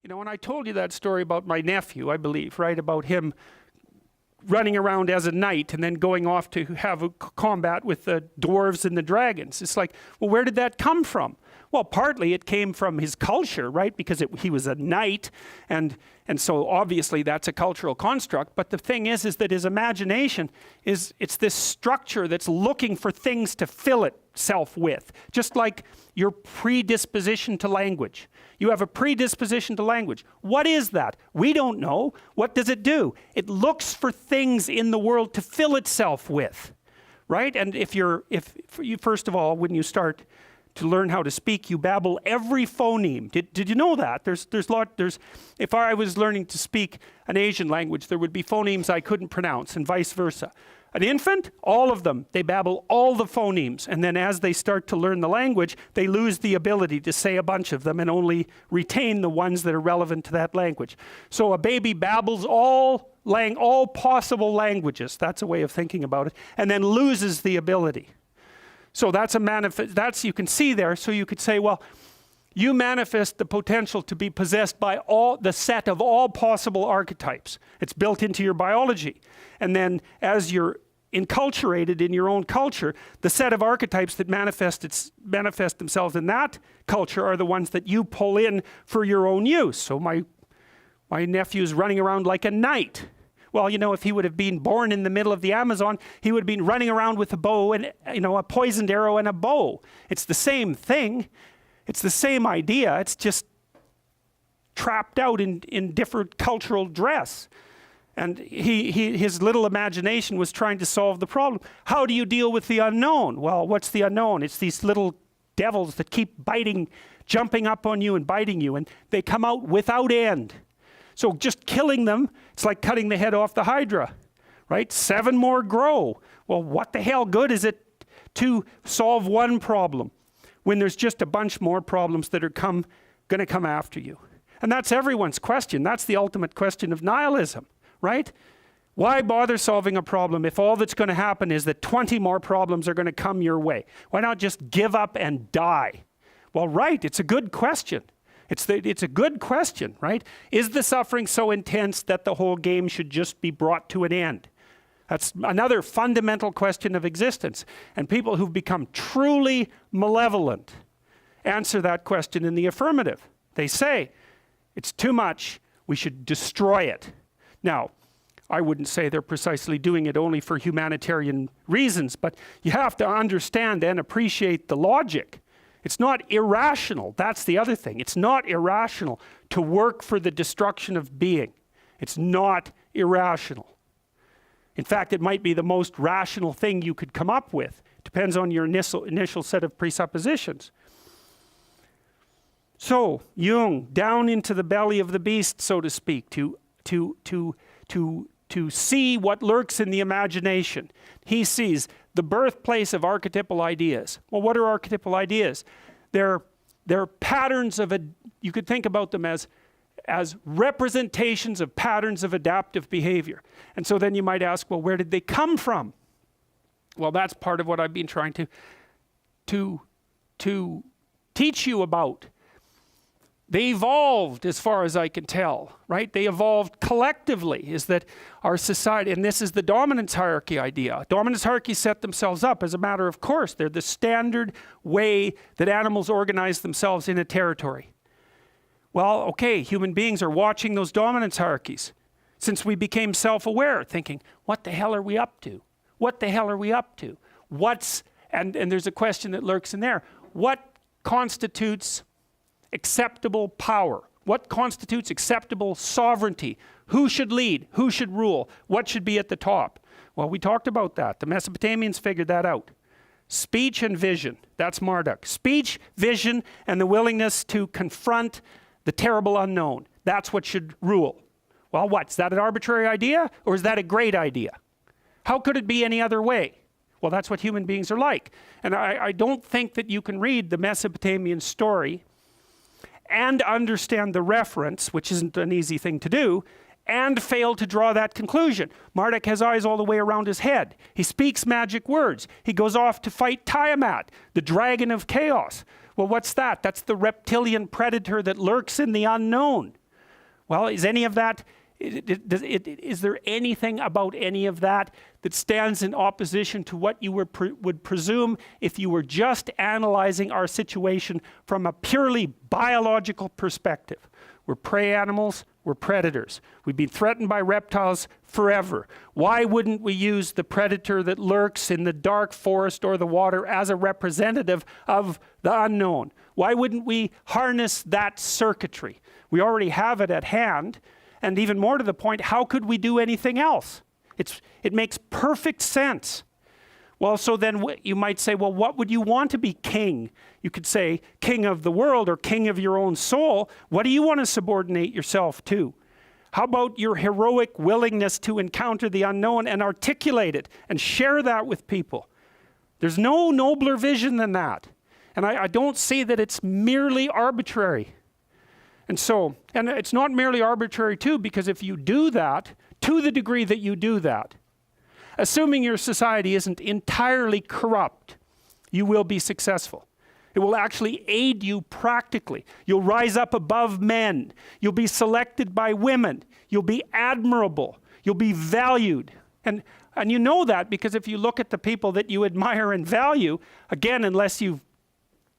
You know, and I told you that story about my nephew, I believe, right? About him running around as a knight and then going off to have a combat with the dwarves and the dragons. It's like, well, where did that come from? Well, partly it came from his culture, right? Because he was a knight, and so obviously that's a cultural construct. But the thing is that his imagination it's this structure that's looking for things to fill itself with. Just like your predisposition to language. You have a predisposition to language. What is that? We don't know. What does it do? It looks for things in the world to fill itself with, right? And if you first of all, when you start to learn how to speak, you babble every phoneme. Did you know that? If I was learning to speak an Asian language, there would be phonemes I couldn't pronounce, and vice versa. An infant, all of them, they babble all the phonemes, and then as they start to learn the language, they lose the ability to say a bunch of them and only retain the ones that are relevant to that language. So a baby babbles all possible languages, that's a way of thinking about it, and then loses the ability. So that's you can see there. So you could say, well, you manifest the potential to be possessed by the set of all possible archetypes. It's built into your biology. And then as you're enculturated in your own culture, the set of archetypes that manifest themselves in that culture are the ones that you pull in for your own use. So my nephew's running around like a knight. Well, you know, if he would have been born in the middle of the Amazon, he would have been running around with a bow and, you know, a poisoned arrow and a bow. It's the same thing. It's the same idea. It's just trapped out in different cultural dress. And his little imagination was trying to solve the problem. How do you deal with the unknown? Well, what's the unknown? It's these little devils that keep jumping up on you and biting you, and they come out without end. So just killing them, it's like cutting the head off the Hydra, right? 7 more grow. Well, what the hell good is it to solve one problem when there's just a bunch more problems that are going to come after you? And that's everyone's question. That's the ultimate question of nihilism, right? Why bother solving a problem if all that's going to happen is that 20 more problems are going to come your way? Why not just give up and die? Well, right, it's a good question. It's a good question, right? Is the suffering so intense that the whole game should just be brought to an end? That's another fundamental question of existence. And people who've become truly malevolent answer that question in the affirmative. They say, it's too much, we should destroy it. Now, I wouldn't say they're precisely doing it only for humanitarian reasons, but you have to understand and appreciate the logic. It's not irrational. That's the other thing. It's not irrational to work for the destruction of being. It's not irrational. In fact, it might be the most rational thing you could come up with. Depends on your initial set of presuppositions. So, Jung, down into the belly of the beast, so to speak, to see what lurks in the imagination. He sees the birthplace of archetypal ideas. Well, what are archetypal ideas? They're patterns you could think about them as representations of patterns of adaptive behavior. And so then you might ask, well, where did they come from? Well, that's part of what I've been trying to teach you about. They evolved, as far as I can tell, right? They evolved collectively, is that our society, and this is the dominance hierarchy idea. Dominance hierarchies set themselves up as a matter of course. They're the standard way that animals organize themselves in a territory. Well, okay, human beings are watching those dominance hierarchies since we became self-aware, thinking, what the hell are we up to? What the hell are we up to? And there's a question that lurks in there. What constitutes acceptable power? What constitutes acceptable sovereignty? Who should lead? Who should rule? What should be at the top? Well, we talked about that. The Mesopotamians figured that out. Speech and vision. That's Marduk. Speech, vision, and the willingness to confront the terrible unknown. That's what should rule. Well, what? Is that an arbitrary idea, or is that a great idea? How could it be any other way? Well, that's what human beings are like. And I don't think that you can read the Mesopotamian story and understand the reference, which isn't an easy thing to do, and fail to draw that conclusion. Marduk has eyes all the way around his head. He speaks magic words. He goes off to fight Tiamat, the dragon of chaos. Well, what's that? That's the reptilian predator that lurks in the unknown, Well, is any of that, is there anything about any of that that stands in opposition to what you would presume if you were just analyzing our situation from a purely biological perspective? We're prey animals, we're predators. We've been threatened by reptiles forever. Why wouldn't we use the predator that lurks in the dark forest or the water as a representative of the unknown? Why wouldn't we harness that circuitry? We already have it at hand, and even more to the point, how could we do anything else? It makes perfect sense. Well, so then you might say, well, what would you want to be king? You could say king of the world or king of your own soul. What do you want to subordinate yourself to? How about your heroic willingness to encounter the unknown and articulate it and share that with people? There's no nobler vision than that. And I don't see that it's merely arbitrary. And it's not merely arbitrary too, because if you do that, to the degree that you do that, assuming your society isn't entirely corrupt, you will be successful. It will actually aid you practically. You'll rise up above men. You'll be selected by women. You'll be admirable. You'll be valued. And you know that because if you look at the people that you admire and value, again, unless you've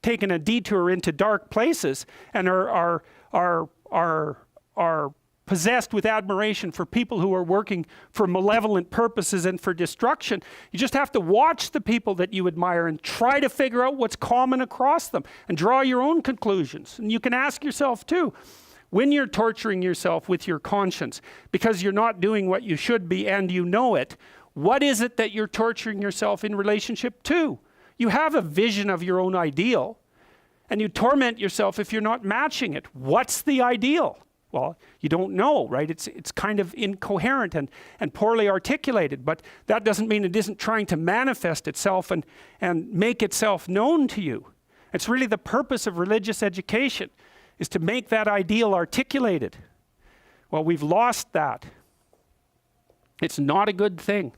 taken a detour into dark places and are possessed with admiration for people who are working for malevolent purposes and for destruction, you just have to watch the people that you admire and try to figure out what's common across them and draw your own conclusions. And you can ask yourself too, when you're torturing yourself with your conscience because you're not doing what you should be and you know it, what is it that you're torturing yourself in relationship to? You have a vision of your own ideal and you torment yourself if you're not matching it. What's the ideal? Well, you don't know, right? It's kind of incoherent and poorly articulated, but that doesn't mean it isn't trying to manifest itself and make itself known to you. It's really the purpose of religious education, is to make that ideal articulated. Well, we've lost that. It's not a good thing.